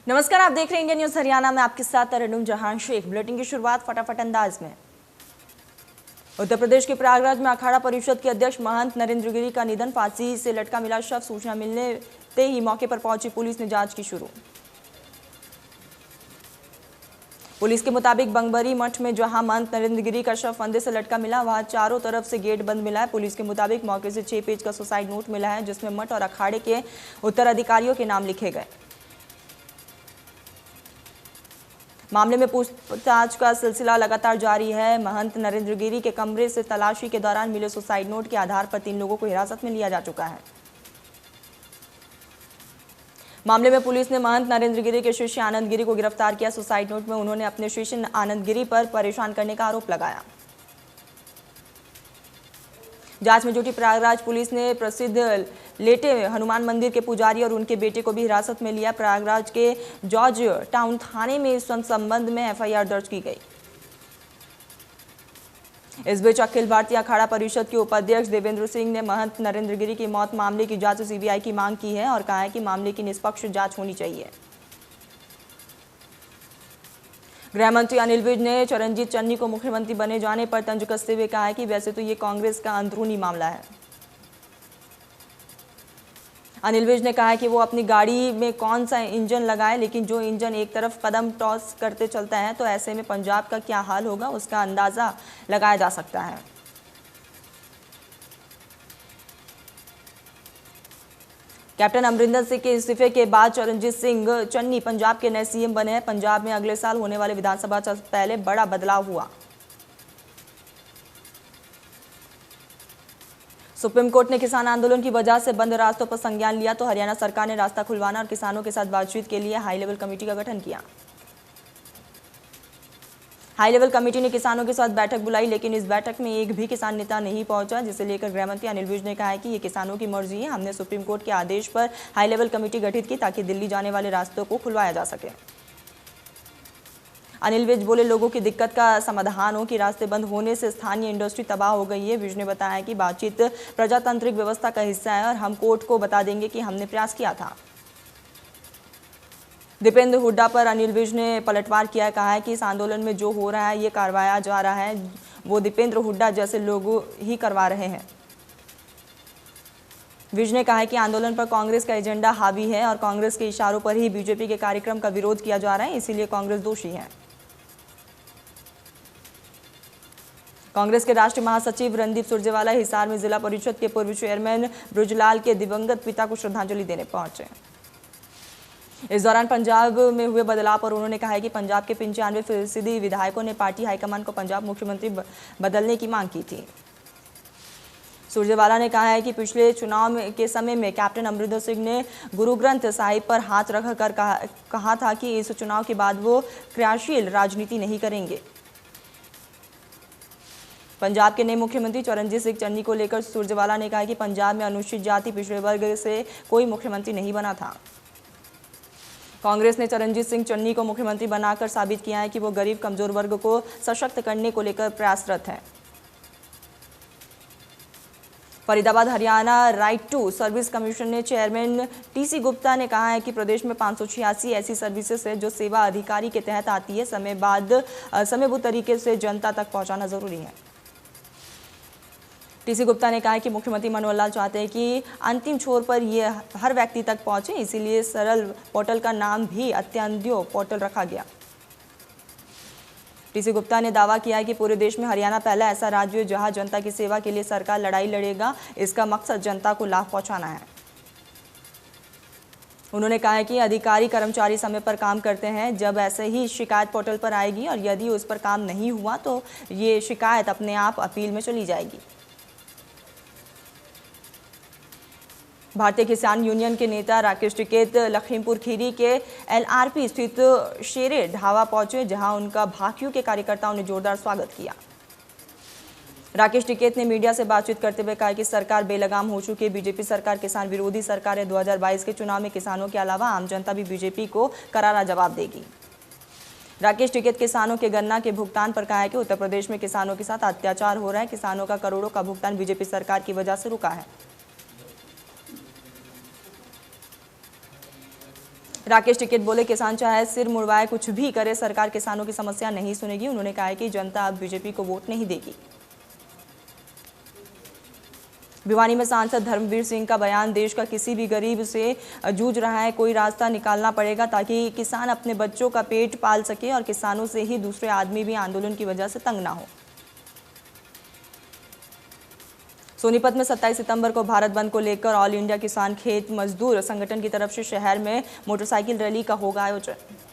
नमस्कार, आप देख रहे हैं इंडिया न्यूज हरियाणा में। आपके साथ तरन्नुम जहां शेख। बुलेटिन की शुरुआत फटाफट अंदाज में। उत्तर प्रदेश के प्रयागराज में अखाड़ा परिषद के अध्यक्ष महंत नरेंद्र गिरी का निधन, फांसी से लटका मिला शव। सूचना मिलते ही मौके पर पहुंची पुलिस ने जांच की शुरू। पुलिस के मुताबिक बंगबरी मठ में जहां महंत नरेंद्र गिरी का शव फंदे से लटका मिला, वहां चारों तरफ से गेट बंद मिला है। पुलिस के मुताबिक मौके से 6 पेज का सुसाइड नोट मिला है, जिसमें मठ और अखाड़े के उत्तराधिकारियों के नाम लिखे गए। मामले में पूछताछ का सिलसिला लगातार जारी है। महंत नरेंद्र गिरी के कमरे से तलाशी के दौरान मिले सुसाइड नोट के आधार पर 3 लोगों को हिरासत में लिया जा चुका है। मामले में पुलिस ने महंत नरेंद्र गिरी के शिष्य आनंद गिरी को गिरफ्तार किया। सुसाइड नोट में उन्होंने अपने शिष्य आनंद गिरी पर परेशान करने का आरोप लगाया। जांच में जुटी प्रयागराज पुलिस ने प्रसिद्ध लेटे हनुमान मंदिर के पुजारी और उनके बेटे को भी हिरासत में लिया। प्रयागराज के जॉर्ज टाउन थाने में इस संबंध में एफआईआर दर्ज की गई। इस बीच अखिल भारतीय अखाड़ा परिषद के उपाध्यक्ष देवेंद्र सिंह ने महंत नरेंद्र गिरी की मौत मामले की जांच सीबीआई की मांग की है और कहा है कि मामले की निष्पक्ष जांच होनी चाहिए। गृह मंत्री अनिल विज ने चरणजीत चन्नी को मुख्यमंत्री बने जाने पर तंज कसते हुए कहा है कि वैसे तो ये कांग्रेस का अंदरूनी मामला है। अनिल विज ने कहा है कि वो अपनी गाड़ी में कौन सा इंजन लगाए, लेकिन जो इंजन एक तरफ कदम टॉस करते चलता है तो ऐसे में पंजाब का क्या हाल होगा उसका अंदाजा लगाया जा सकता है। कैप्टन अमरिंदर सिंह के इस्तीफे के बाद चरणजीत सिंह चन्नी पंजाब के नए सीएम बने हैं। पंजाब में अगले साल होने वाले विधानसभा से पहले बड़ा बदलाव हुआ। सुप्रीम कोर्ट ने किसान आंदोलन की वजह से बंद रास्तों पर संज्ञान लिया तो हरियाणा सरकार ने रास्ता खुलवाना और किसानों के साथ बातचीत के लिए हाई लेवल कमेटी का गठन किया। हाई लेवल कमेटी ने किसानों के साथ बैठक बुलाई, लेकिन इस बैठक में एक भी किसान नेता नहीं पहुंचा, जिसे लेकर गृह मंत्री अनिल विज ने कहा है कि ये किसानों की मर्जी है। हमने सुप्रीम कोर्ट के आदेश पर हाई लेवल कमेटी गठित की ताकि दिल्ली जाने वाले रास्तों को खुलवाया जा सके। अनिल विज बोले, लोगों की दिक्कत का समाधान हो कि रास्ते बंद होने से स्थानीय इंडस्ट्री तबाह हो गई है। विज ने बताया कि बातचीत प्रजातांत्रिक व्यवस्था का हिस्सा है और हम कोर्ट को बता देंगे कि हमने प्रयास किया था। दीपेंद्र हुड्डा पर अनिल विज ने पलटवार किया, कहा है कि इस आंदोलन में जो हो रहा है, ये करवाया जा रहा है, वो दीपेंद्र हुड्डा जैसे लोग ही करवा रहे हैं। विज ने कहा है कि आंदोलन पर कांग्रेस का एजेंडा हावी है और कांग्रेस के इशारों पर ही बीजेपी के कार्यक्रम का विरोध किया जा रहा है, इसीलिए कांग्रेस दोषी है। कांग्रेस के राष्ट्रीय महासचिव रणदीप सुरजेवाला हिसार में जिला परिषद के पूर्व चेयरमैन ब्रजलाल के दिवंगत पिता को श्रद्धांजलि देने पहुंचे। इस दौरान पंजाब में हुए बदलाव पर उन्होंने कहा है कि पंजाब के 95% विधायकों ने पार्टी हाईकमान को पंजाब मुख्यमंत्री बदलने की मांग की थी। सुरजेवाला ने कहा है कि पिछले चुनाव के समय में कैप्टन अमरिंदर सिंह ने गुरु ग्रंथ साहिब पर हाथ रखकर कहा था कि इस चुनाव के बाद वो क्रियाशील राजनीति नहीं करेंगे। पंजाब के नए मुख्यमंत्री चरणजीत सिंह चन्नी को लेकर सुरजेवाला ने कहा कि पंजाब में अनुसूचित जाति पिछड़े वर्ग से कोई मुख्यमंत्री नहीं बना था। कांग्रेस ने चरणजीत सिंह चन्नी को मुख्यमंत्री बनाकर साबित किया है कि वो गरीब कमजोर वर्ग को सशक्त करने को लेकर प्रयासरत है। Faridabad Haryana right to service commission ने चेयरमैन टीसी गुप्ता ने कहा है कि प्रदेश में 586 ऐसी सर्विसेज है जो सेवा अधिकारी के तहत आती है। समयबद्ध तरीके से जनता तक पहुंचाना जरूरी है। टीसी गुप्ता ने कहा कि मुख्यमंत्री मनोहर लाल चाहते हैं कि अंतिम छोर पर ये हर व्यक्ति तक पहुंचे, इसीलिए सरल पोर्टल का नाम भी अत्यंत्यो पोर्टल रखा गया। टीसी गुप्ता ने दावा किया है कि पूरे देश में हरियाणा पहला ऐसा राज्य है जहां जनता की सेवा के लिए सरकार लड़ाई लड़ेगा। इसका मकसद जनता को लाभ पहुंचाना है। उन्होंने कहा है कि अधिकारी कर्मचारी समय पर काम करते हैं। जब ऐसे ही शिकायत पोर्टल पर आएगी और यदि उस पर काम नहीं हुआ तो ये शिकायत अपने आप अपील में चली जाएगी। भारतीय किसान यूनियन के नेता राकेश टिकैत लखीमपुर खीरी के एलआरपी स्थित शेरे ढाबा पहुंचे, जहां उनका भाकियू के कार्यकर्ताओं ने जोरदार स्वागत किया। राकेश टिकैत ने मीडिया से बातचीत करते हुए कहा कि सरकार बेलगाम हो चुकी है। बीजेपी सरकार किसान विरोधी सरकार है। 2022 के चुनाव में किसानों के अलावा आम जनता भी बीजेपी को करारा जवाब देगी। राकेश टिकैत किसानों के गन्ना के भुगतान पर कहा है कि उत्तर प्रदेश में किसानों के साथ अत्याचार हो रहा है। किसानों का करोड़ों का भुगतान बीजेपी सरकार की वजह से रुका है। राकेश टिकैत बोले, किसान चाहे सिर मुड़वाए कुछ भी करे, सरकार किसानों की समस्या नहीं सुनेगी। उन्होंने कहा है कि जनता अब बीजेपी को वोट नहीं देगी। भिवानी में सांसद धर्मवीर सिंह का बयान, देश का किसी भी गरीब से जूझ रहा है, कोई रास्ता निकालना पड़ेगा ताकि किसान अपने बच्चों का पेट पाल सके और किसानों से ही दूसरे आदमी भी आंदोलन की वजह से तंग ना हो। सोनीपत में 27 सितंबर को भारत बंद को लेकर ऑल इंडिया किसान खेत मजदूर संगठन की तरफ से शहर में मोटरसाइकिल रैली का होगा आयोजन।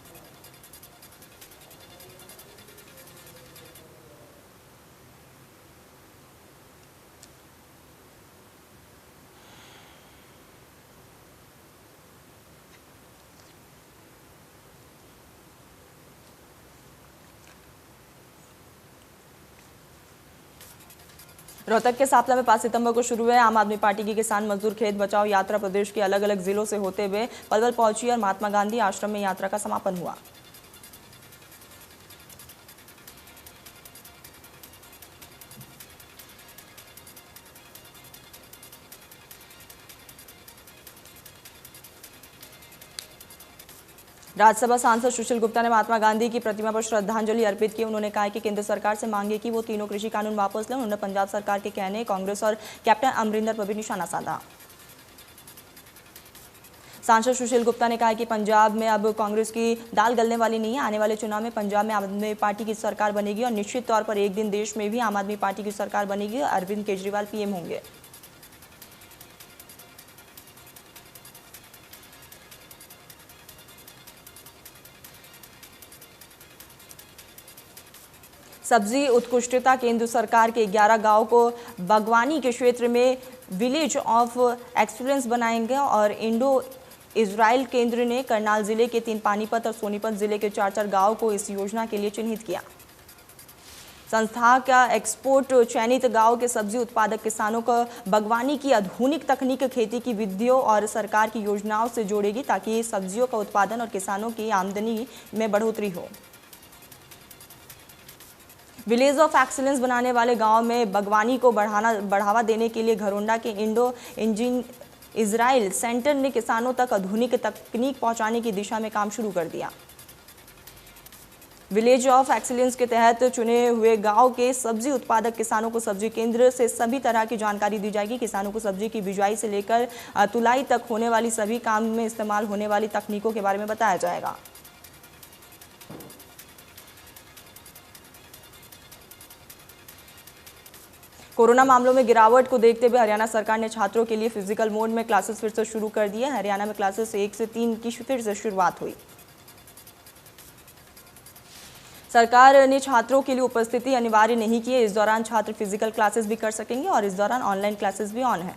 रोहतक के सापला में 5 सितंबर को शुरू हुए आम आदमी पार्टी की किसान मजदूर खेत बचाओ यात्रा प्रदेश के अलग अलग जिलों से होते हुए पलवल पहुंची और महात्मा गांधी आश्रम में यात्रा का समापन हुआ। राज्यसभा सांसद सुशील गुप्ता ने महात्मा गांधी की प्रतिमा पर श्रद्धांजलि अर्पित की। उन्होंने कहा कि केंद्र सरकार से मांगे कि वो तीनों कृषि कानून वापस लें। उन्होंने पंजाब सरकार के कहने कांग्रेस और कैप्टन अमरिंदर पर भी निशाना साधा। सांसद सुशील गुप्ता ने कहा कि पंजाब में अब कांग्रेस की दाल गलने वाली नहीं है। आने वाले चुनाव में पंजाब में आम आदमी पार्टी की सरकार बनेगी और निश्चित तौर पर एक दिन देश में भी आम आदमी पार्टी की सरकार बनेगी। अरविंद केजरीवाल पीएम होंगे। सब्जी उत्कृष्टता केंद्र सरकार के 11 गांव को बागवानी के क्षेत्र में विलेज ऑफ एक्सीलेंस बनाएंगे और इंडो इजराइल केंद्र ने करनाल जिले के 3 पानीपत और सोनीपत जिले के 4 गांव को इस योजना के लिए चिन्हित किया। संस्था का एक्सपोर्ट चयनित गांव के सब्जी उत्पादक किसानों को बागवानी की आधुनिक तकनीक, खेती की विधियों और सरकार की योजनाओं से जोड़ेगी ताकि सब्जियों का उत्पादन और किसानों की आमदनी में बढ़ोतरी हो। विलेज ऑफ एक्सीलेंस बनाने वाले गांव में बागवानी को बढ़ावा देने के लिए घरोंडा के इंडो इजराइल सेंटर ने किसानों तक आधुनिक तकनीक पहुंचाने की दिशा में काम शुरू कर दिया। विलेज ऑफ एक्सीलेंस के तहत चुने हुए गांव के सब्जी उत्पादक किसानों को सब्जी केंद्र से सभी तरह की जानकारी दी जाएगी। किसानों को सब्जी की बिजाई से लेकर तुलाई तक होने वाली सभी काम में इस्तेमाल होने वाली तकनीकों के बारे में बताया जाएगा। कोरोना मामलों में गिरावट को देखते हुए हरियाणा सरकार ने छात्रों के लिए फिजिकल मोड में क्लासेस फिर से शुरू कर दिए। हरियाणा में क्लासेस 1 से 3 की फिर से शुरुआत हुई। सरकार ने छात्रों के लिए उपस्थिति अनिवार्य नहीं की है। इस दौरान छात्र फिजिकल क्लासेस भी कर सकेंगे और इस दौरान ऑनलाइन क्लासेस भी ऑन है।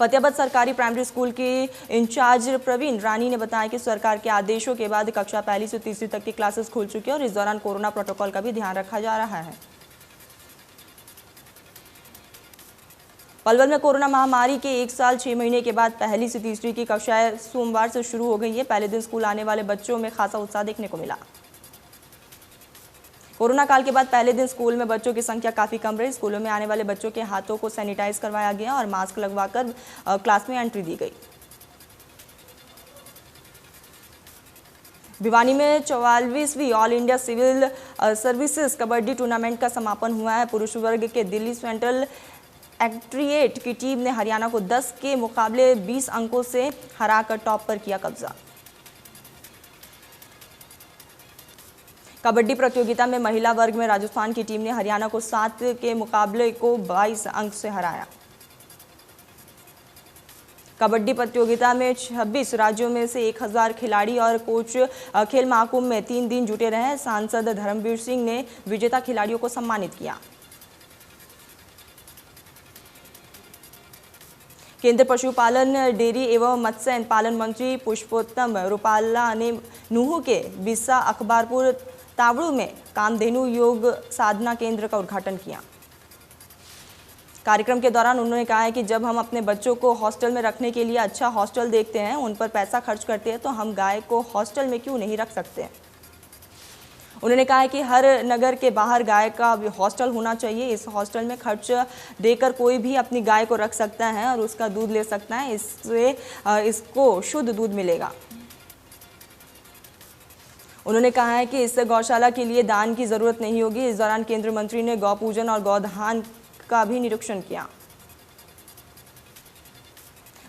फतेहाबाद सरकारी प्राइमरी स्कूल के इंचार्ज प्रवीण रानी ने बताया कि सरकार के आदेशों के बाद कक्षा 1 से 3 तक की क्लासेस खुल चुकी है और इस दौरान कोरोना प्रोटोकॉल का भी ध्यान रखा जा रहा है। पलवल में कोरोना महामारी के 1 साल 6 महीने के बाद 1 से 3 की कक्षाएं सोमवार से शुरू हो गई है। पहले दिन स्कूल आने वाले बच्चों में खासा उत्साह देखने को मिला। कोरोना काल के बाद पहले दिन स्कूल में बच्चों की संख्या काफी कम रही। स्कूलों में आने वाले बच्चों के हाथों को सैनिटाइज करवाया गया और मास्क लगवाकर क्लास में एंट्री दी गई। भिवानी में 44वीं all India civil services kabaddi tournament का समापन हुआ है। पुरुष वर्ग के दिल्ली सेंट्रल एक्ट्रिएट की टीम ने हरियाणा को 10 के मुकाबले 20 अंकों से हराकर टॉप पर किया कब्जा। कबड्डी प्रतियोगिता में महिला वर्ग में राजस्थान की टीम ने हरियाणा को 7 के मुकाबले को 22 अंक से हराया। कबड्डी प्रतियोगिता में 26 राज्यों में से 1000 खिलाड़ी और कोच खेल महाकुंभ में 3 दिन जुटे रहे। सांसद धर्मवीर सिंह ने विजेता खिलाड़ियों को सम्मानित किया। केंद्रीय पशुपालन, डेयरी एवं मत्स्य पालन मंत्री पुष्पोत्तम रूपाला ने नूंह के बिस्सा अखबारपुर तावड़ू में कामधेनु योग साधना केंद्र का उद्घाटन किया। कार्यक्रम के दौरान उन्होंने कहा है कि जब हम अपने बच्चों को हॉस्टल में रखने के लिए अच्छा हॉस्टल देखते हैं, उन पर पैसा खर्च करते हैं, तो हम गाय को हॉस्टल में क्यों नहीं रख सकते। उन्होंने कहा है कि हर नगर के बाहर गाय का हॉस्टल होना चाहिए। इस हॉस्टल में खर्च देकर कोई भी अपनी गाय को रख सकता है और उसका दूध ले सकता है। इससे इसको शुद्ध दूध मिलेगा। उन्होंने कहा है कि इससे गौशाला के लिए दान की जरूरत नहीं होगी। इस दौरान केंद्रीय मंत्री ने गौ पूजन और गौदान का भी निरीक्षण किया।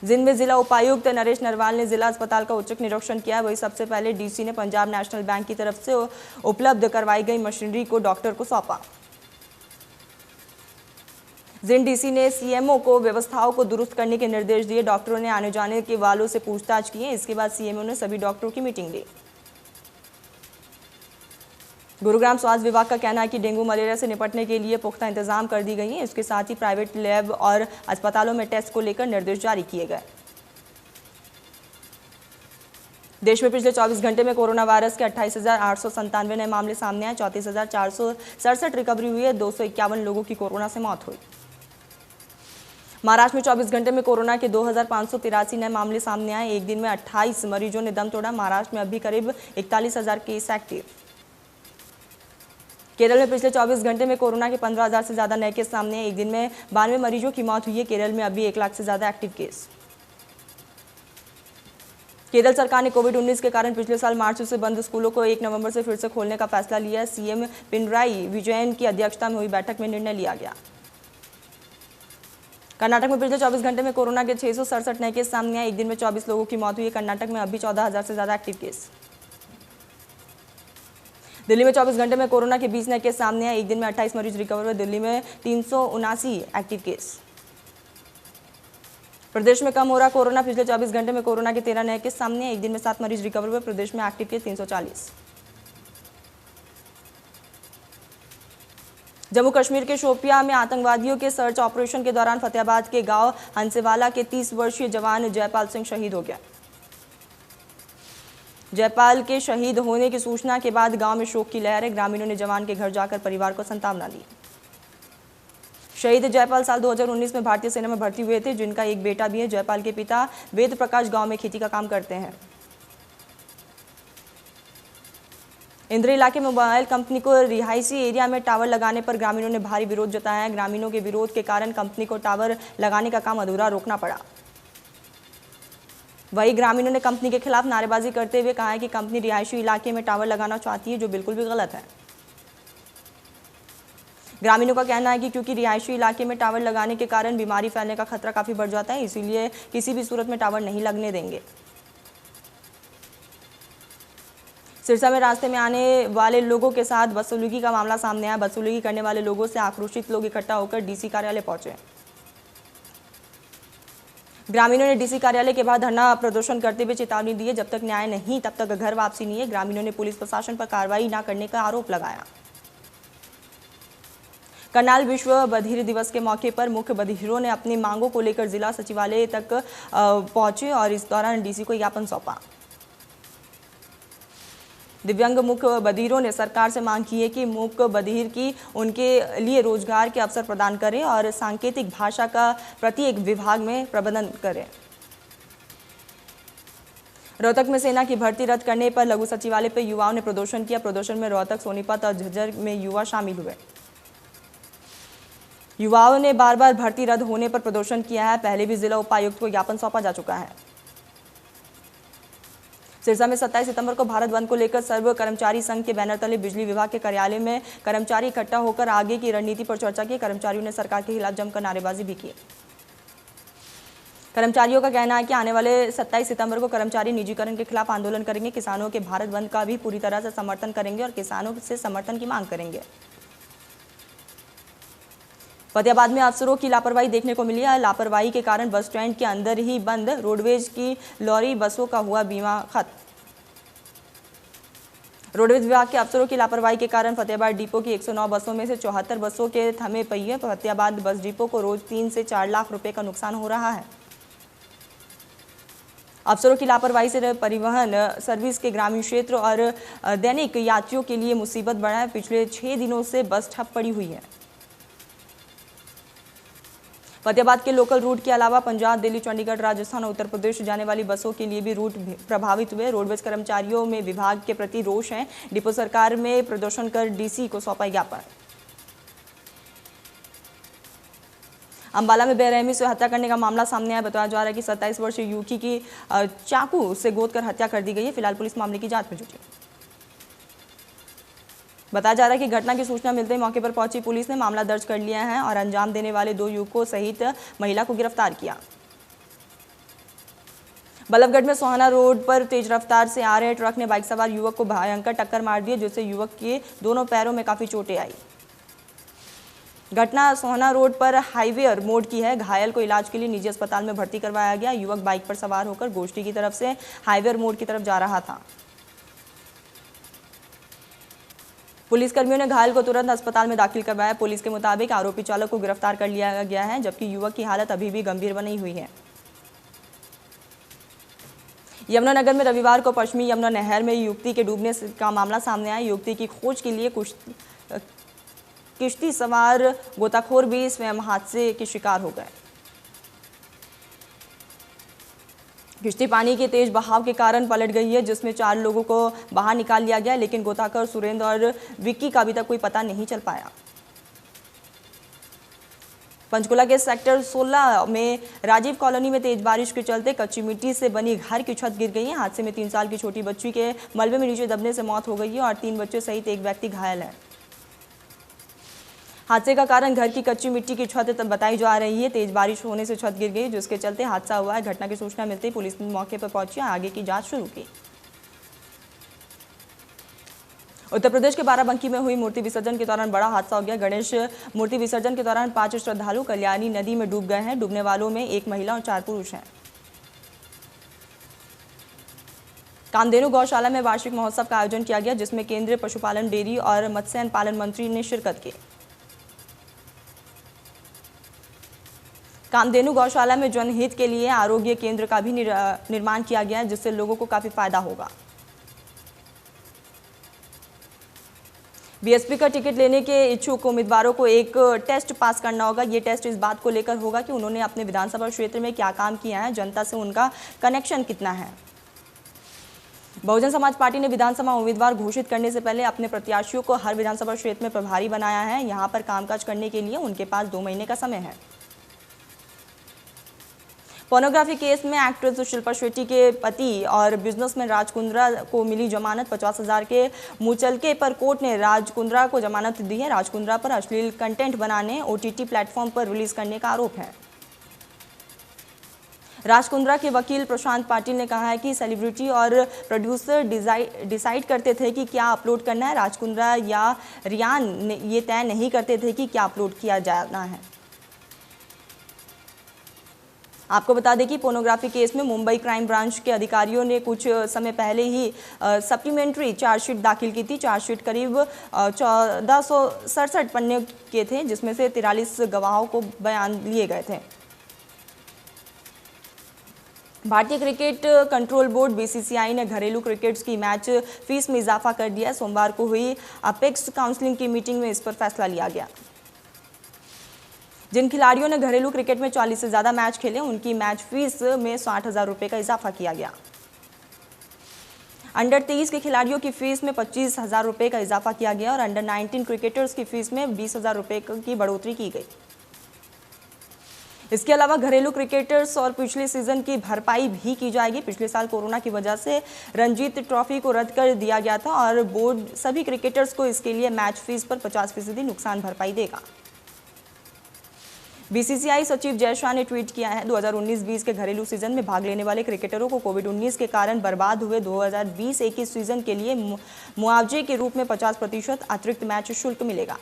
जिंद में जिला उपायुक्त नरेश नरवाल ने जिला अस्पताल का औचक निरीक्षण किया। वही सबसे पहले डीसी ने पंजाब नेशनल बैंक की तरफ से उपलब्ध करवाई गई मशीनरी को डॉक्टर को सौंपा। जिंद डीसी ने सीएमओ को व्यवस्थाओं को दुरुस्त करने के निर्देश दिए। डॉक्टरों ने आने जाने के वालों से पूछताछ की। इसके बाद सीएमओ ने सभी डॉक्टरों की मीटिंग ली। गुरुग्राम स्वास्थ्य विभाग का कहना है कि डेंगू मलेरिया से निपटने के लिए पुख्ता इंतजाम कर दी गई है। इसके साथ ही प्राइवेट लैब और अस्पतालों में टेस्ट को लेकर निर्देश जारी किए गए। देश में पिछले 24 घंटे में कोरोना वायरस के 28,897 नए मामले सामने आए। 34,467 रिकवरी हुई है। 251 लोगों की कोरोना से मौत हुई। महाराष्ट्र में 24 घंटे में कोरोना के 2,583 नए मामले सामने आए। एक दिन में 28 मरीजों ने दम तोड़ा। महाराष्ट्र में अभी करीब 41,000 केस एक्टिव। केरल में पिछले 24 घंटे में कोरोना के 15,000 से ज्यादा नए केस सामने आए। एक दिन में 92 मरीजों की मौत हुई है। केरल में अभी 1 लाख से ज्यादा एक्टिव केस। केरल सरकार ने कोविड-19 के कारण पिछले साल मार्च से बंद स्कूलों को 1 नवंबर से फिर से खोलने का फैसला लिया है। सीएम पिनराई विजयन की अध्यक्षता में हुई बैठक में निर्णय लिया गया। कर्नाटक में पिछले 24 घंटे में कोरोना के 667 नए केस सामने आए। एक दिन में 24 लोगों की मौत हुई है। कर्नाटक में अभी 14,000 से ज्यादा एक्टिव केस। दिल्ली में 24 घंटे में कोरोना के 20 नए केस सामने आए। एक दिन में 28 मरीज रिकवर हुए। दिल्ली में 379 एक्टिव केस। प्रदेश में कम हो रहा कोरोना। पिछले 24 घंटे में कोरोना के 13 नए केस सामने आए। एक दिन में 7 मरीज रिकवर हुए। प्रदेश में एक्टिव केस 340। जम्मू कश्मीर के शोपियां में आतंकवादियों के सर्च ऑपरेशन के दौरान फतेहाबाद के गांव हंसेवाला के 30 वर्षीय जवान जयपाल सिंह शहीद हो गया। जयपाल के शहीद होने की सूचना के बाद गांव में शोक की लहर है। ग्रामीणों ने जवान के घर जाकर परिवार को सांत्वना दी। शहीद जयपाल साल 2019 में भारतीय सेना में भर्ती हुए थे, जिनका एक बेटा भी है। जयपाल के पिता वेद प्रकाश गांव में खेती का काम करते हैं। इंद्र इलाके में मोबाइल कंपनी को रिहायशी एरिया में टावर लगाने पर ग्रामीणों ने भारी विरोध जताया है। ग्रामीणों के विरोध के कारण कंपनी को टावर लगाने का काम अधूरा रोकना पड़ा। वही ग्रामीणों ने कंपनी के खिलाफ नारेबाजी करते हुए कहा है कि कंपनी रिहायशी इलाके में टावर लगाना चाहती है, जो बिल्कुल भी गलत है। ग्रामीणों का कहना है कि क्योंकि रिहायशी इलाके में टावर लगाने के कारण बीमारी फैलने का खतरा काफी बढ़ जाता है, इसीलिए किसी भी सूरत में टावर नहीं लगने देंगे। सिरसा में रास्ते में आने वाले लोगों के साथ बदसलूकी का मामला सामने आया। बदसलूकी करने वाले लोगों से आक्रोशित लोग इकट्ठा होकर डीसी कार्यालय पहुंचे। ग्रामीणों ने डीसी कार्यालय के बाहर धरना प्रदर्शन करते हुए चेतावनी दी है, जब तक न्याय नहीं तब तक घर वापसी नहीं है। ग्रामीणों ने पुलिस प्रशासन पर कार्रवाई न करने का आरोप लगाया। करनाल विश्व बधिर दिवस के मौके पर मुख्य बधिरों ने अपनी मांगों को लेकर जिला सचिवालय तक पहुंचे और इस दौरान डीसी को ज्ञापन सौंपा। दिव्यांग मुख्य बधिरों ने सरकार से मांग की है कि मुख्य बधिर की उनके लिए रोजगार के अवसर प्रदान करें और सांकेतिक भाषा का प्रत्येक विभाग में प्रबंधन करें। रोहतक में सेना की भर्ती रद्द करने पर लघु सचिवालय पर युवाओं ने प्रदर्शन किया। प्रदर्शन में रोहतक, सोनीपत और झज्जर में युवा शामिल हुए। युवाओं ने बार बार भर्ती रद्द होने पर प्रदर्शन किया है। पहले भी जिला उपायुक्त को ज्ञापन सौंपा जा चुका है। सिरसा में 27 सितंबर को भारत बंद को लेकर सर्व कर्मचारी संघ के बैनर तले बिजली विभाग के कार्यालय में कर्मचारी इकट्ठा होकर आगे की रणनीति पर चर्चा की। कर्मचारियों ने सरकार के खिलाफ जमकर नारेबाजी भी की। कर्मचारियों का कहना है कि आने वाले 27 सितंबर को कर्मचारी निजीकरण के खिलाफ आंदोलन करेंगे। किसानों के भारत बंद का भी पूरी तरह से समर्थन करेंगे और किसानों से समर्थन की मांग करेंगे। फतेहाबाद में अफसरों की लापरवाही देखने को मिली है। लापरवाही के कारण बस स्टैंड के अंदर ही बंद रोडवेज की लॉरी बसों का हुआ बीमा खत्म। रोडवेज विभाग के अफसरों की लापरवाही के कारण फतेहाबाद डिपो की 109 बसों में से 74 बसों के थमे पहिए। फतेहाबाद बस डिपो को रोज 3 से 4 लाख रुपए का नुकसान हो रहा है। अफसरों की लापरवाही से परिवहन सर्विस के ग्रामीण क्षेत्र और दैनिक यात्रियों के लिए मुसीबत बढ़ा है। पिछले 6 दिनों से बस ठप पड़ी हुई है। फतेहाबाद के लोकल रूट के अलावा पंजाब, दिल्ली, चंडीगढ़, राजस्थान और उत्तर प्रदेश जाने वाली बसों के लिए भी रूट प्रभावित हुए। रोडवेज कर्मचारियों में विभाग के प्रति रोष है। डिपो सरकार में प्रदर्शन कर डीसी को सौंपा ज्ञापन। अंबाला में बेरहमी से हत्या करने का मामला सामने आया। बताया जा रहा है कि 27 वर्षीय युवती की चाकू से गोद कर हत्या कर दी गई है। फिलहाल पुलिस मामले की जांच में जुटी। बताया जा रहा है कि घटना की सूचना मिलते ही मौके पर पहुंची पुलिस ने मामला दर्ज कर लिया है और अंजाम देने वाले 2 युवकों सहित महिला को गिरफ्तार किया। बल्लभगढ़ में सोहाना रोड पर तेज रफ्तार से आ रहे ट्रक ने बाइक सवार युवक को भयंकर टक्कर मार दी, जिससे युवक के दोनों पैरों में काफी चोटें आई। घटना सोहाना रोड पर हाईवे मोड़ की है। घायल को इलाज के लिए निजी अस्पताल में भर्ती करवाया गया। युवक बाइक पर सवार होकर गोष्ठी की तरफ से हाईवे मोड़ की तरफ जा रहा था। पुलिसकर्मियों ने घायल को तुरंत अस्पताल में दाखिल करवाया। पुलिस के मुताबिक आरोपी चालक को गिरफ्तार कर लिया गया है, जबकि युवक की हालत अभी भी गंभीर बनी हुई है। यमुनानगर में रविवार को पश्चिमी यमुना नहर में युवती के डूबने का मामला सामने आया। युवती की खोज के लिए किश्ती सवार गोताखोर भी स्वयं हादसे के शिकार हो गए। किश्ती पानी के तेज बहाव के कारण पलट गई है, जिसमें 4 लोगों को बाहर निकाल लिया गया, लेकिन गोताखोर सुरेंद्र और विक्की का अभी तक कोई पता नहीं चल पाया। पंचकुला के सेक्टर 16 में राजीव कॉलोनी में तेज बारिश के चलते कच्ची मिट्टी से बनी घर की छत गिर गई है। हादसे में 3 साल की छोटी बच्ची के मलबे में नीचे दबने से मौत हो गई है और 3 बच्चों सहित एक व्यक्ति घायल है। हादसे का कारण घर की कच्ची मिट्टी की छत बताई जा रही है। तेज बारिश होने से छत गिर गई, जिसके चलते हादसा हुआ है। घटना की सूचना मिलते ही पुलिस मौके पर पहुंची, आगे की जांच शुरू की। उत्तर प्रदेश के बाराबंकी में हुई मूर्ति विसर्जन के दौरान बड़ा हादसा हो गया। गणेश मूर्ति विसर्जन के दौरान 5 श्रद्धालु कल्याणी नदी में डूब गए हैं। डूबने वालों में 1 महिला और 4 पुरुष हैं। कामधेनु गौशाला में वार्षिक महोत्सव का आयोजन किया गया, जिसमें केंद्रीय पशुपालन, डेयरी और मत्स्य पालन मंत्री ने शिरकत की। कामधेनु गौशाला में जनहित के लिए आरोग्य केंद्र का भी निर्माण किया गया है, जिससे लोगों को काफी फायदा होगा। बीएसपी का टिकट लेने के इच्छुक उम्मीदवारों को एक टेस्ट पास करना होगा। ये टेस्ट इस बात को लेकर होगा कि उन्होंने अपने विधानसभा क्षेत्र में क्या काम किया है, जनता से उनका कनेक्शन कितना है। बहुजन समाज पार्टी ने विधानसभा उम्मीदवार घोषित करने से पहले अपने प्रत्याशियों को हर विधानसभा क्षेत्र में प्रभारी बनाया है। यहां पर कामकाज करने के लिए उनके पास 2 महीने का समय है। पोर्नोग्राफी केस में एक्ट्रेस शिल्पा शेट्टी के पति और बिजनेसमैन राज कुंद्रा को मिली जमानत 50,000 के मुचलके पर कोर्ट ने राज कुंद्रा को जमानत दी है। राज कुंद्रा पर अश्लील कंटेंट बनाने, OTT प्लेटफॉर्म पर रिलीज करने का आरोप है। राज कुंद्रा के वकील प्रशांत पाटिल ने कहा है कि सेलिब्रिटी और प्रोड्यूसर डिसाइड करते थे कि क्या अपलोड करना है। राज कुंद्रा या रियान ये तय नहीं करते थे कि क्या अपलोड किया जाना है। आपको बता दें कि पोर्नोग्राफी केस में मुंबई क्राइम ब्रांच के अधिकारियों ने कुछ समय पहले ही सप्लीमेंट्री चार्जशीट दाखिल की थी। चार्जशीट करीब 1467 पन्ने के थे, जिसमें से 43 गवाहों को बयान लिए गए थे। भारतीय क्रिकेट कंट्रोल बोर्ड BCCI ने घरेलू क्रिकेट की मैच फीस में इजाफा कर दिया। सोमवार को हुई अपेक्स काउंसिलिंग की मीटिंग में इस पर फैसला लिया गया। जिन खिलाड़ियों ने घरेलू क्रिकेट में 40 से ज्यादा मैच खेले, उनकी मैच फीस में 60,000 रुपए का इजाफा किया गया। अंडर 23 के खिलाड़ियों की फीस में 25,000 रुपए का इजाफा किया गया और अंडर 19 क्रिकेटर्स की फीस में 20,000 रुपए की बढ़ोतरी की गई। इसके अलावा घरेलू क्रिकेटर्स और पिछले सीजन की भरपाई भी की जाएगी। पिछले साल कोरोना की वजह से रणजीत ट्रॉफी को रद्द कर दिया गया था और बोर्ड सभी क्रिकेटर्स को इसके लिए मैच फीस पर 50% नुकसान भरपाई देगा। BCCI सचिव जय शाह ने ट्वीट किया है, 2019-20 के घरेलू सीजन में भाग लेने वाले क्रिकेटरों को कोविड-19 के कारण बर्बाद हुए 2020-21 सीजन के लिए मुआवजे के रूप में 50% अतिरिक्त मैच शुल्क मिलेगा।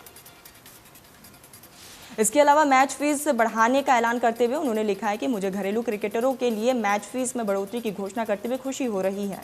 इसके अलावा मैच फीस बढ़ाने का ऐलान करते हुए उन्होंने लिखा है कि मुझे घरेलू क्रिकेटरों के लिए मैच फीस में बढ़ोतरी की घोषणा करते हुए खुशी हो रही है।